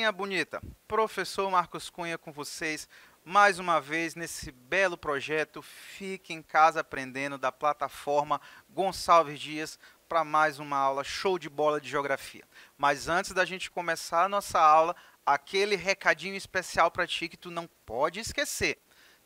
galerinha bonita, professor Marcos Cunha com vocês mais uma vez nesse belo projeto Fique em Casa Aprendendo da plataforma Gonçalves Dias para mais uma aula show de bola de geografia. Mas antes da gente começar a nossa aula, aquele recadinho especial para ti que tu não pode esquecer.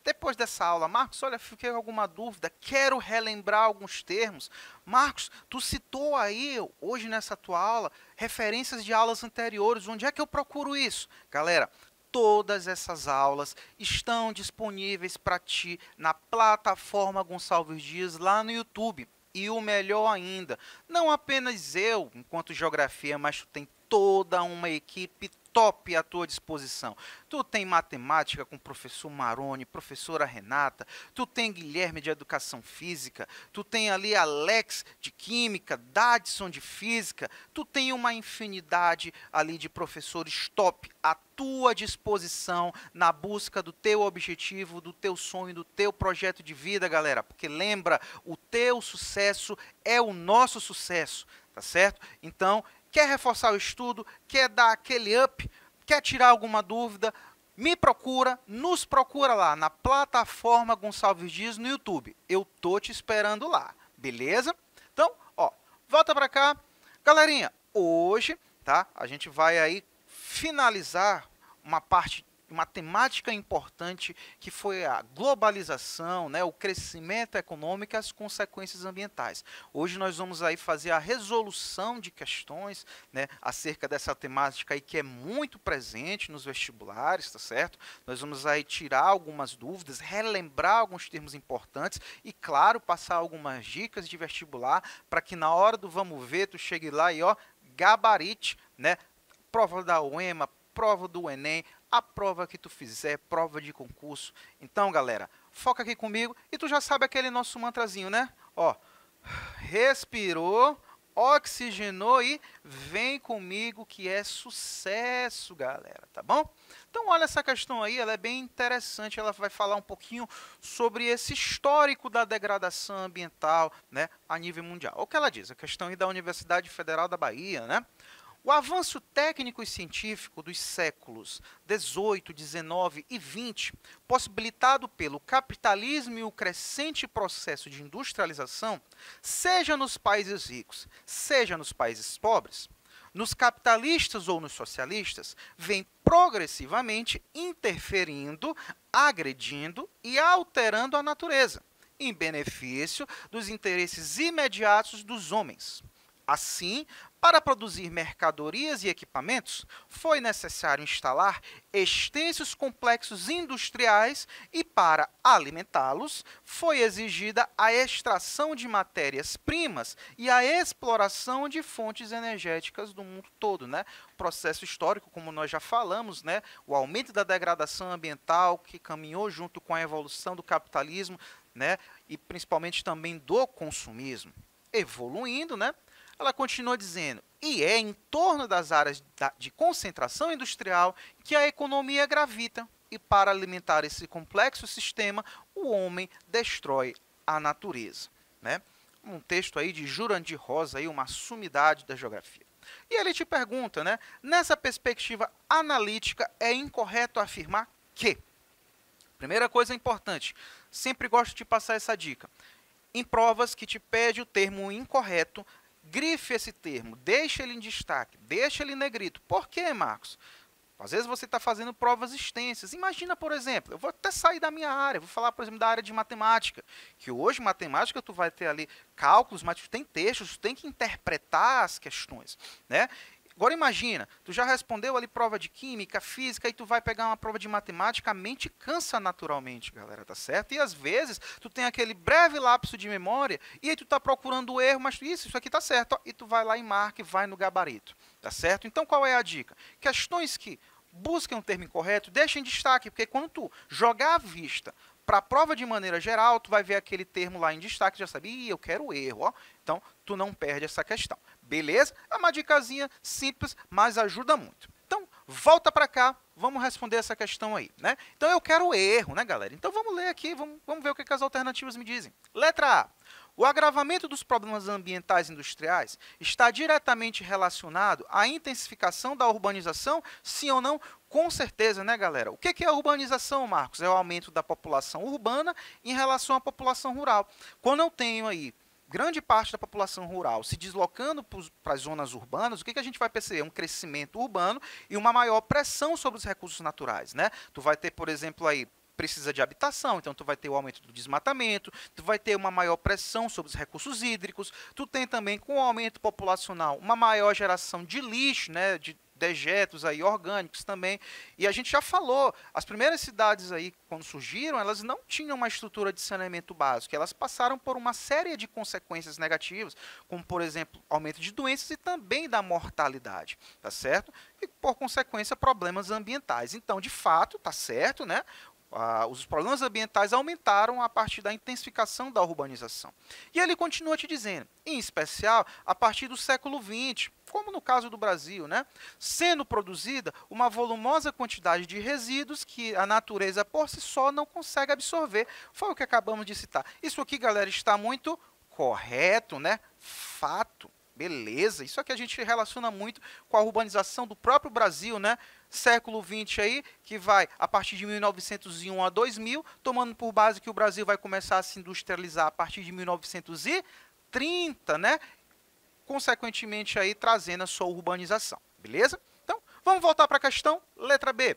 Depois dessa aula, Marcos, olha, fiquei com alguma dúvida, quero relembrar alguns termos. Marcos, tu citou aí, hoje nessa tua aula, referências de aulas anteriores, onde é que eu procuro isso? Galera, todas essas aulas estão disponíveis para ti na plataforma Gonçalves Dias, lá no YouTube. E o melhor ainda, não apenas eu, enquanto geografia, mas tu tem toda uma equipe top à tua disposição. Tu tem matemática com o professor Maroni, professora Renata, tu tem Guilherme de educação física, tu tem ali Alex de química, Dadson de física, tu tem uma infinidade ali de professores top à tua disposição na busca do teu objetivo, do teu sonho, do teu projeto de vida, galera. Porque lembra, o teu sucesso é o nosso sucesso, tá certo? Então, quer reforçar o estudo, quer dar aquele up, quer tirar alguma dúvida, me procura, nos procura lá na plataforma Gonçalves Dias no YouTube. Eu tô te esperando lá, beleza? Então, ó, volta pra cá. Galerinha, hoje, tá? A gente vai aí finalizar uma temática importante que foi a globalização, né, o crescimento econômico e as consequências ambientais. Hoje nós vamos aí fazer a resolução de questões, né, acerca dessa temática aí que é muito presente nos vestibulares, tá certo? Nós vamos aí tirar algumas dúvidas, relembrar alguns termos importantes e, claro, passar algumas dicas de vestibular para que na hora do vamos ver tu chegue lá e ó, gabarite, né? Prova da UEMA, prova do Enem, a prova que tu fizer, prova de concurso. Então, galera, foca aqui comigo e tu já sabe aquele nosso mantrazinho, né? Ó, respirou, oxigenou e vem comigo que é sucesso, galera, tá bom? Então, olha essa questão aí, ela é bem interessante, ela vai falar um pouquinho sobre esse histórico da degradação ambiental, né, a nível mundial. O que ela diz? A questão aí da Universidade Federal da Bahia, né? O avanço técnico e científico dos séculos XVIII, XIX e XX, possibilitado pelo capitalismo e o crescente processo de industrialização, seja nos países ricos, seja nos países pobres, nos capitalistas ou nos socialistas, vem progressivamente interferindo, agredindo e alterando a natureza, em benefício dos interesses imediatos dos homens. Assim, para produzir mercadorias e equipamentos, foi necessário instalar extensos complexos industriais e, para alimentá-los, foi exigida a extração de matérias-primas e a exploração de fontes energéticas do mundo todo, né? Processo histórico, como nós já falamos, né? O aumento da degradação ambiental que caminhou junto com a evolução do capitalismo, né? E principalmente também do consumismo. Evoluindo, né? Ela continua dizendo, e é em torno das áreas de concentração industrial que a economia gravita, e para alimentar esse complexo sistema, o homem destrói a natureza. Né? Um texto aí de Jurandir Rosa, aí, uma sumidade da geografia. E ele te pergunta, né, nessa perspectiva analítica, é incorreto afirmar que, primeira coisa importante, sempre gosto de passar essa dica, em provas que te pede o termo incorreto, grife esse termo, deixa ele em destaque, deixa ele em negrito. Por quê, Marcos? Às vezes você está fazendo provas extensas. Imagina, por exemplo, eu vou até sair da minha área, vou falar, por exemplo, da área de matemática, que hoje, matemática, tu vai ter ali cálculos, mas tu tem textos, tu tem que interpretar as questões, né? Agora imagina, tu já respondeu ali prova de química, física, e tu vai pegar uma prova de matemática, a mente cansa naturalmente, galera, tá certo? E às vezes tu tem aquele breve lapso de memória, e aí tu tá procurando o erro, mas isso aqui tá certo, ó, e tu vai lá e marca e vai no gabarito, tá certo? Então qual é a dica? Questões que busquem um termo incorreto, deixem em destaque, porque quando tu jogar a vista para a prova de maneira geral, tu vai ver aquele termo lá em destaque, já sabe, eu quero o erro, ó. Então tu não perde essa questão. Beleza? É uma dicasinha simples, mas ajuda muito. Então, volta para cá, vamos responder essa questão aí, né? Então, eu quero o erro, né, galera? Então, vamos ler aqui, vamos ver o que as alternativas me dizem. Letra A. O agravamento dos problemas ambientais industriais está diretamente relacionado à intensificação da urbanização, sim ou não? Com certeza, né, galera? O que é a urbanização, Marcos? É o aumento da população urbana em relação à população rural. Quando eu tenho aí grande parte da população rural se deslocando para as zonas urbanas, o que a gente vai perceber? Um crescimento urbano e uma maior pressão sobre os recursos naturais, né? Tu vai ter, por exemplo, aí precisa de habitação, então tu vai ter o aumento do desmatamento, tu vai ter uma maior pressão sobre os recursos hídricos, tu tem também com o aumento populacional uma maior geração de lixo, né, de dejetos aí orgânicos também. E a gente já falou, as primeiras cidades aí quando surgiram, elas não tinham uma estrutura de saneamento básico, elas passaram por uma série de consequências negativas, como por exemplo, aumento de doenças e também da mortalidade, tá certo? E por consequência, problemas ambientais. Então, de fato, tá certo, né? Os problemas ambientais aumentaram a partir da intensificação da urbanização. E ele continua te dizendo, em especial a partir do século XX, como no caso do Brasil, né? Sendo produzida uma volumosa quantidade de resíduos que a natureza por si só não consegue absorver. Foi o que acabamos de citar. Isso aqui, galera, está muito correto, né? Fato. Beleza, isso aqui a gente relaciona muito com a urbanização do próprio Brasil, né? Século XX aí, que vai a partir de 1901 a 2000, tomando por base que o Brasil vai começar a se industrializar a partir de 1930, né? Consequentemente aí trazendo a sua urbanização, beleza? Então, vamos voltar para a questão, letra B.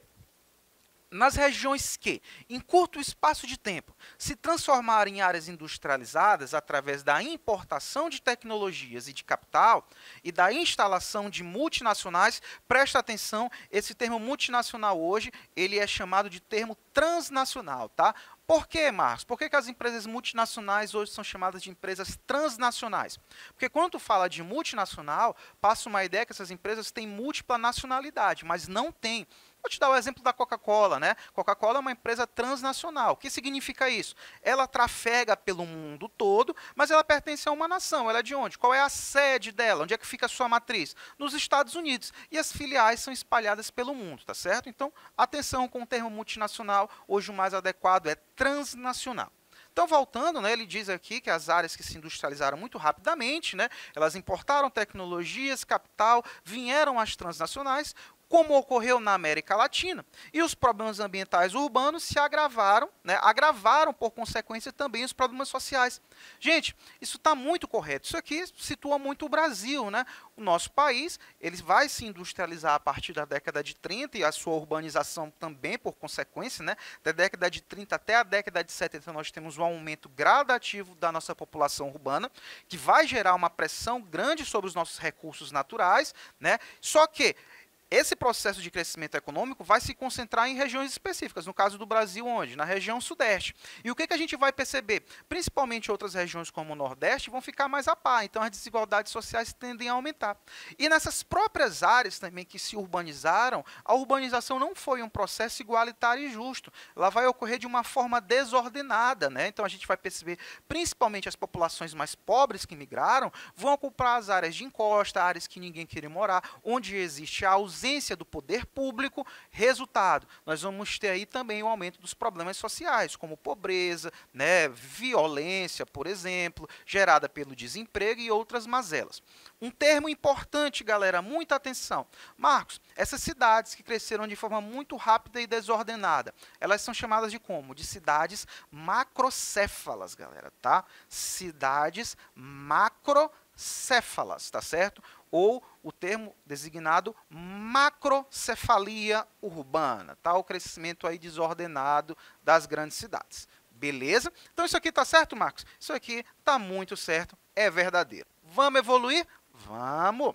Nas regiões que, em curto espaço de tempo, se transformarem em áreas industrializadas através da importação de tecnologias e de capital e da instalação de multinacionais, presta atenção, esse termo multinacional hoje, ele é chamado de termo transnacional, tá? Por que, Marcos? Por que as empresas multinacionais hoje são chamadas de empresas transnacionais? Porque quando tu fala de multinacional, passa uma ideia que essas empresas têm múltipla nacionalidade, mas não tem. Vou te dar o exemplo da Coca-Cola, né? Coca-Cola é uma empresa transnacional. O que significa isso? Ela trafega pelo mundo todo, mas ela pertence a uma nação. Ela é de onde? Qual é a sede dela? Onde é que fica a sua matriz? Nos Estados Unidos. E as filiais são espalhadas pelo mundo, tá certo? Então, atenção com o termo multinacional. Hoje o mais adequado é transnacional. Então, voltando, né, ele diz aqui que as áreas que se industrializaram muito rapidamente, né, elas importaram tecnologias, capital, vieram as transnacionais, como ocorreu na América Latina, e os problemas ambientais urbanos se agravaram, né, agravaram por consequência também os problemas sociais. Gente, isso está muito correto. Isso aqui situa muito o Brasil, né? O nosso país, ele vai se industrializar a partir da década de 30 e a sua urbanização também por consequência, né? Da década de 30 até a década de 70 nós temos um aumento gradativo da nossa população urbana, que vai gerar uma pressão grande sobre os nossos recursos naturais, né? Só que esse processo de crescimento econômico vai se concentrar em regiões específicas, no caso do Brasil, onde? Na região sudeste. E o que a gente vai perceber? Principalmente outras regiões como o Nordeste vão ficar mais a par, então as desigualdades sociais tendem a aumentar. E nessas próprias áreas também que se urbanizaram, a urbanização não foi um processo igualitário e justo, ela vai ocorrer de uma forma desordenada, né? Então a gente vai perceber, principalmente as populações mais pobres que migraram, vão ocupar as áreas de encosta, áreas que ninguém queria morar, onde existe a ausência do poder público. Resultado, nós vamos ter aí também o aumento dos problemas sociais, como pobreza, né, violência, por exemplo, gerada pelo desemprego e outras mazelas. Um termo importante, galera, muita atenção. Marcos, essas cidades que cresceram de forma muito rápida e desordenada, elas são chamadas de como? De cidades macrocéfalas, galera, tá? Cidades macrocéfalas, tá certo? Ou o termo designado macrocefalia urbana, tá? O crescimento aí desordenado das grandes cidades. Beleza? Então isso aqui tá certo, Marcos? Isso aqui tá muito certo, é verdadeiro. Vamos evoluir? Vamos!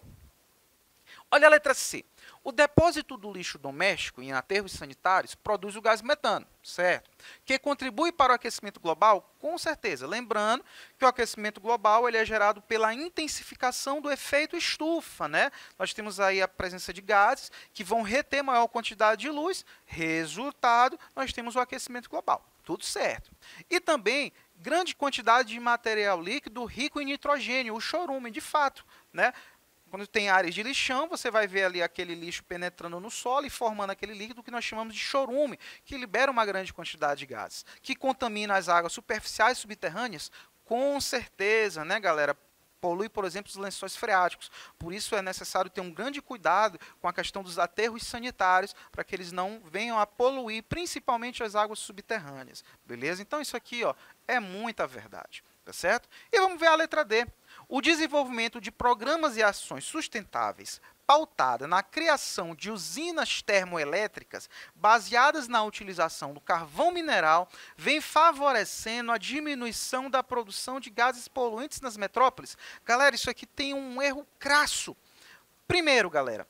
Olha a letra C. O depósito do lixo doméstico em aterros sanitários produz o gás metano, certo? Que contribui para o aquecimento global? Com certeza. Lembrando que o aquecimento global ele é gerado pela intensificação do efeito estufa, né? Nós temos aí a presença de gases que vão reter maior quantidade de luz. Resultado, nós temos o aquecimento global. Tudo certo. E também grande quantidade de material líquido rico em nitrogênio, o chorume, de fato, né? Quando tem áreas de lixão, você vai ver ali aquele lixo penetrando no solo e formando aquele líquido que nós chamamos de chorume, que libera uma grande quantidade de gases, que contamina as águas superficiais e subterrâneas. Com certeza, né, galera? Polui, por exemplo, os lençóis freáticos. Por isso é necessário ter um grande cuidado com a questão dos aterros sanitários, para que eles não venham a poluir, principalmente as águas subterrâneas. Beleza? Então isso aqui, ó, é muita verdade. Tá certo? E vamos ver a letra D. O desenvolvimento de programas e ações sustentáveis pautada na criação de usinas termoelétricas baseadas na utilização do carvão mineral vem favorecendo a diminuição da produção de gases poluentes nas metrópoles. Galera, isso aqui tem um erro crasso. Primeiro, galera,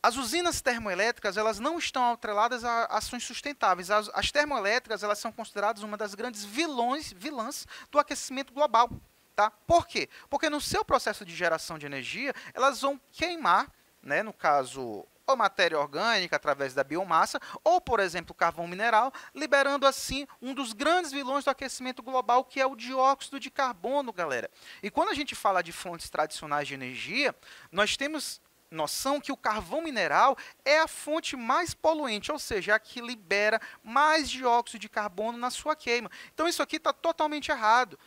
as usinas termoelétricas elas não estão atreladas a ações sustentáveis. As termoelétricas elas são consideradas uma das grandes vilãs do aquecimento global. Tá? Por quê? Porque no seu processo de geração de energia, elas vão queimar, né, no caso, ou matéria orgânica através da biomassa, ou, por exemplo, carvão mineral, liberando assim um dos grandes vilões do aquecimento global, que é o dióxido de carbono, galera. E quando a gente fala de fontes tradicionais de energia, nós temos noção que o carvão mineral é a fonte mais poluente, ou seja, a que libera mais dióxido de carbono na sua queima. Então isso aqui está totalmente errado.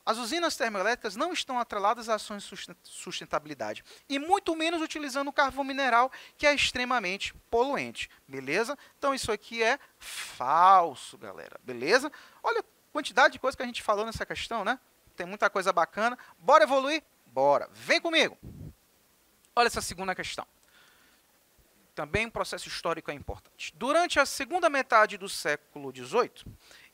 As usinas termoelétricas não estão atreladas a ações de sustentabilidade, e muito menos utilizando o carvão mineral, que é extremamente poluente, beleza? Então isso aqui é falso, galera, beleza? Olha a quantidade de coisa que a gente falou nessa questão, né? Tem muita coisa bacana. Bora evoluir? Bora, vem comigo! Olha essa segunda questão. Também um processo histórico é importante. Durante a segunda metade do século XVIII,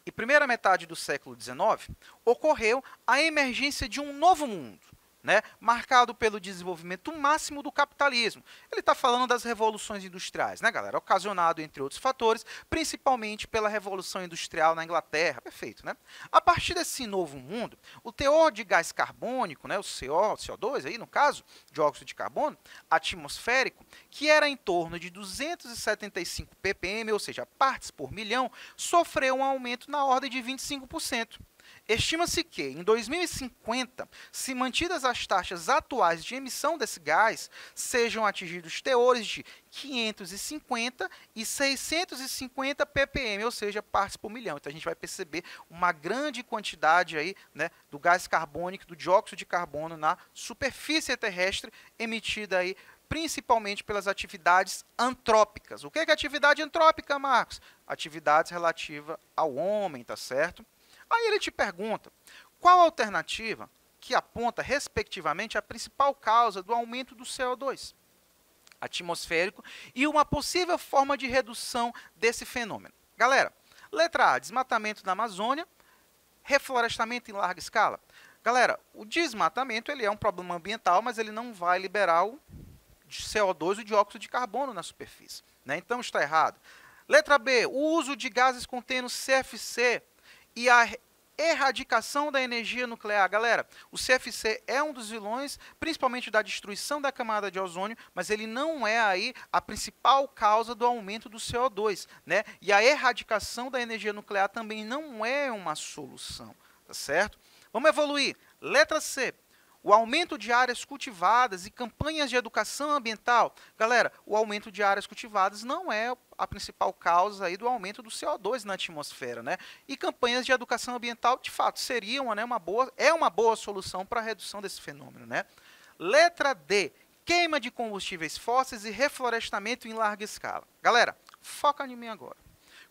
e primeira metade do século XIX, ocorreu a emergência de um novo mundo, né, marcado pelo desenvolvimento máximo do capitalismo. Ele está falando das revoluções industriais, né, galera? Ocasionado, entre outros fatores, principalmente pela Revolução Industrial na Inglaterra. Perfeito, né? A partir desse novo mundo, o teor de gás carbônico, né, o CO2, aí, no caso, dióxido de carbono, atmosférico, que era em torno de 275 ppm, ou seja, partes por milhão, sofreu um aumento na ordem de 25%. Estima-se que, em 2050, se mantidas as taxas atuais de emissão desse gás, sejam atingidos teores de 550 e 650 ppm, ou seja, partes por milhão. Então a gente vai perceber uma grande quantidade aí, né, do gás carbônico, do dióxido de carbono na superfície terrestre, emitida aí principalmente pelas atividades antrópicas. O que é atividade antrópica, Marcos? Atividades relativas ao homem, tá certo? Aí ele te pergunta, qual a alternativa que aponta, respectivamente, a principal causa do aumento do CO2 atmosférico e uma possível forma de redução desse fenômeno? Galera, letra A, desmatamento da Amazônia, reflorestamento em larga escala. Galera, o desmatamento ele é um problema ambiental, mas ele não vai liberar o CO2, o dióxido de carbono na superfície, né? Então está errado. Letra B, o uso de gases contendo CFC e a erradicação da energia nuclear. Galera, o CFC é um dos vilões, principalmente da destruição da camada de ozônio, mas ele não é aí a principal causa do aumento do CO2, né? E a erradicação da energia nuclear também não é uma solução, tá certo? Vamos evoluir. Letra C. O aumento de áreas cultivadas e campanhas de educação ambiental. Galera, o aumento de áreas cultivadas não é a principal causa aí do aumento do CO2 na atmosfera, né? E campanhas de educação ambiental, de fato, seriam, né, uma boa solução para a redução desse fenômeno, né? Letra D. Queima de combustíveis fósseis e reflorestamento em larga escala. Galera, foca em mim agora.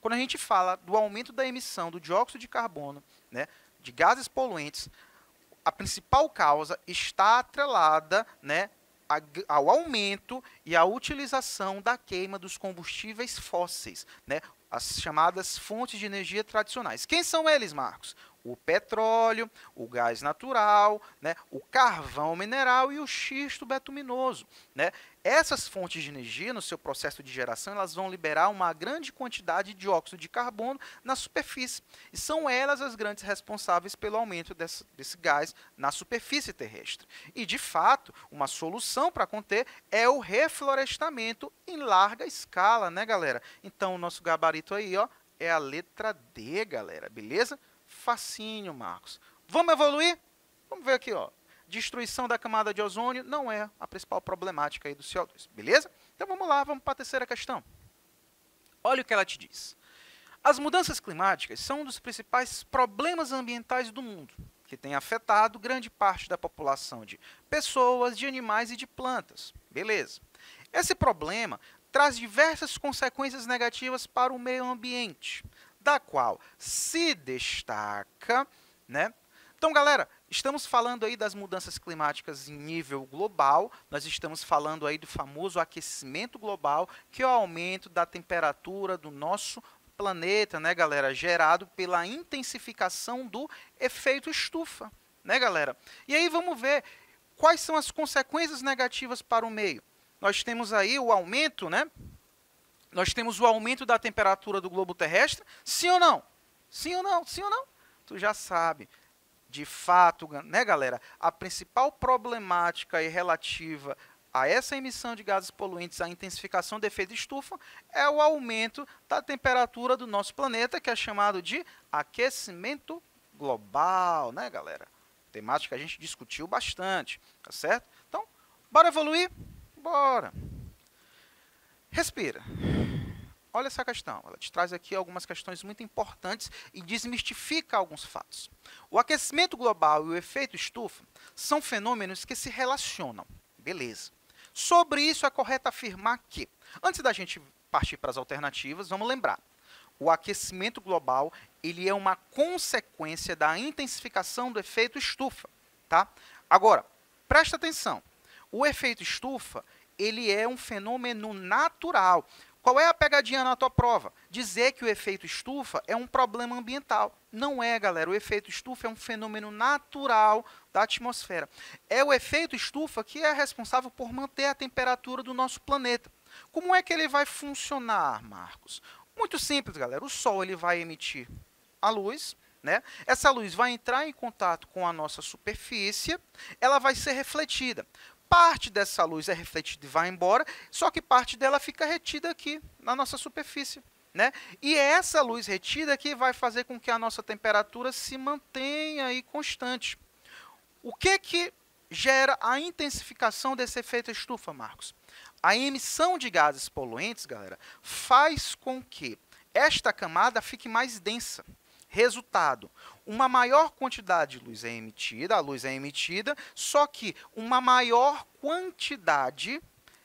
Quando a gente fala do aumento da emissão do dióxido de carbono, né, de gases poluentes, a principal causa está atrelada, né, ao aumento e à utilização da queima dos combustíveis fósseis, né, as chamadas fontes de energia tradicionais. Quem são eles, Marcos? O petróleo, o gás natural, né, o carvão mineral e o xisto betuminoso, né? Essas fontes de energia, no seu processo de geração, elas vão liberar uma grande quantidade de dióxido de carbono na superfície. E são elas as grandes responsáveis pelo aumento desse gás na superfície terrestre. E, de fato, uma solução para conter é o reflorestamento em larga escala, né, galera? Então, o nosso gabarito aí, ó, é a letra D, galera, beleza? Facinho, Marcos. Vamos evoluir? Vamos ver aqui, ó. Destruição da camada de ozônio não é a principal problemática aí do CO2, beleza? Então vamos lá, vamos para a terceira questão. Olha o que ela te diz. As mudanças climáticas são um dos principais problemas ambientais do mundo. que tem afetado grande parte da população de pessoas, de animais e de plantas. Beleza. Esse problema traz diversas consequências negativas para o meio ambiente, da qual se destaca, né? Então, galera, estamos falando aí das mudanças climáticas em nível global, nós estamos falando aí do famoso aquecimento global, que é o aumento da temperatura do nosso planeta, né, galera, gerado pela intensificação do efeito estufa, né, galera? E aí vamos ver quais são as consequências negativas para o meio. Nós temos aí o aumento, né? Nós temos o aumento da temperatura do globo terrestre, sim ou não? Sim ou não? Sim ou não? Tu já sabe. De fato, né, galera, a principal problemática aí relativa a essa emissão de gases poluentes, a intensificação do efeito estufa, é o aumento da temperatura do nosso planeta, que é chamado de aquecimento global, né, galera? Temática que a gente discutiu bastante, tá certo? Então, bora evoluir? Bora! Respira. Olha essa questão, ela te traz aqui algumas questões muito importantes e desmistifica alguns fatos. O aquecimento global e o efeito estufa são fenômenos que se relacionam. Beleza. Sobre isso é correto afirmar que, antes da gente partir para as alternativas, vamos lembrar. O aquecimento global ele é uma consequência da intensificação do efeito estufa. Tá? Agora, presta atenção. O efeito estufa ele é um fenômeno natural. Qual é a pegadinha na tua prova? Dizer que o efeito estufa é um problema ambiental. Não é, galera. O efeito estufa é um fenômeno natural da atmosfera. É o efeito estufa que é responsável por manter a temperatura do nosso planeta. Como é que ele vai funcionar, Marcos? Muito simples, galera. O Sol ele vai emitir a luz, né? Essa luz vai entrar em contato com a nossa superfície, ela vai ser refletida. Parte dessa luz é refletida e vai embora, só que parte dela fica retida aqui na nossa superfície, né? E é essa luz retida que vai fazer com que a nossa temperatura se mantenha aí constante. O que gera a intensificação desse efeito estufa, Marcos? A emissão de gases poluentes, galera, faz com que esta camada fique mais densa. Resultado, uma maior quantidade de luz é emitida, a luz é emitida, só que uma maior quantidade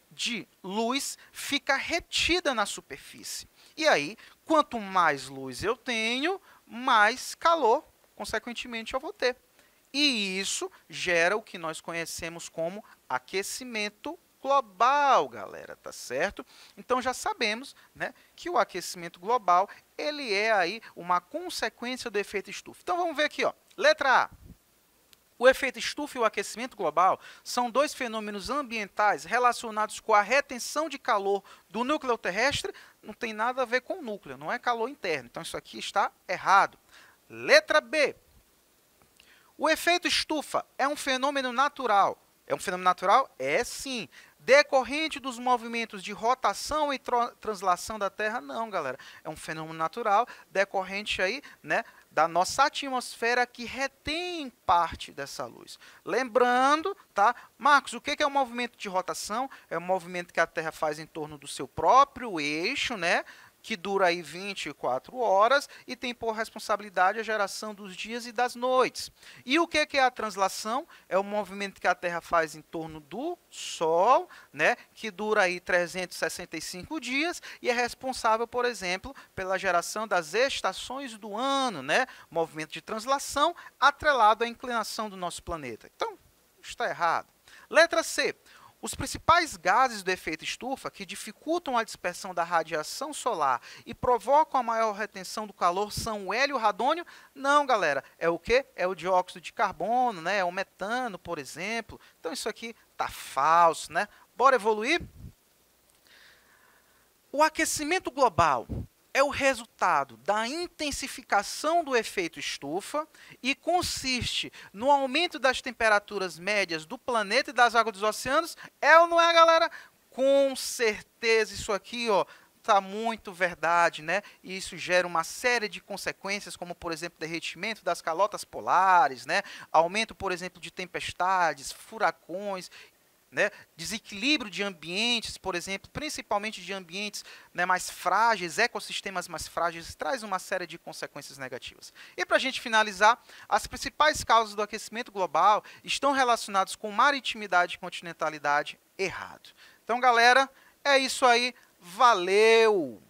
de luz fica retida na superfície. E aí, quanto mais luz eu tenho, mais calor, consequentemente, eu vou ter. E isso gera o que nós conhecemos como aquecimento global, galera, tá certo? Então já sabemos, né, que o aquecimento global, ele é aí uma consequência do efeito estufa. Então vamos ver aqui, ó. Letra A. O efeito estufa e o aquecimento global são dois fenômenos ambientais relacionados com a retenção de calor do núcleo terrestre. Não tem nada a ver com o núcleo, não é calor interno. Então isso aqui está errado. Letra B. O efeito estufa é um fenômeno natural. É um fenômeno natural? É sim. Decorrente dos movimentos de rotação e translação da Terra? Não, galera. É um fenômeno natural decorrente aí, né, da nossa atmosfera que retém parte dessa luz. Lembrando, tá? Marcos, o que é o movimento de rotação? É o movimento que a Terra faz em torno do seu próprio eixo, né? Que dura aí 24 horas e tem por responsabilidade a geração dos dias e das noites. E o que é a translação? É o movimento que a Terra faz em torno do Sol, né, que dura aí 365 dias e é responsável, por exemplo, pela geração das estações do ano, né? Movimento de translação atrelado à inclinação do nosso planeta. Então, está errado. Letra C. Os principais gases do efeito estufa que dificultam a dispersão da radiação solar e provocam a maior retenção do calor são o hélio e o radônio? Não, galera. É o quê? É o dióxido de carbono, né? É o metano, por exemplo. Então isso aqui tá falso, né? Bora evoluir? O aquecimento global é o resultado da intensificação do efeito estufa e consiste no aumento das temperaturas médias do planeta e das águas dos oceanos. É ou não é, galera? Com certeza isso aqui, ó, tá muito verdade, né? E isso gera uma série de consequências, como, por exemplo, derretimento das calotas polares, né? Aumento, por exemplo, de tempestades, furacões, né? Desequilíbrio de ambientes, por exemplo, principalmente de ambientes, né, mais frágeis, ecossistemas mais frágeis, traz uma série de consequências negativas. E para a gente finalizar, as principais causas do aquecimento global estão relacionadas com maritimidade e continentalidade. Errado. Então, galera, é isso aí. Valeu!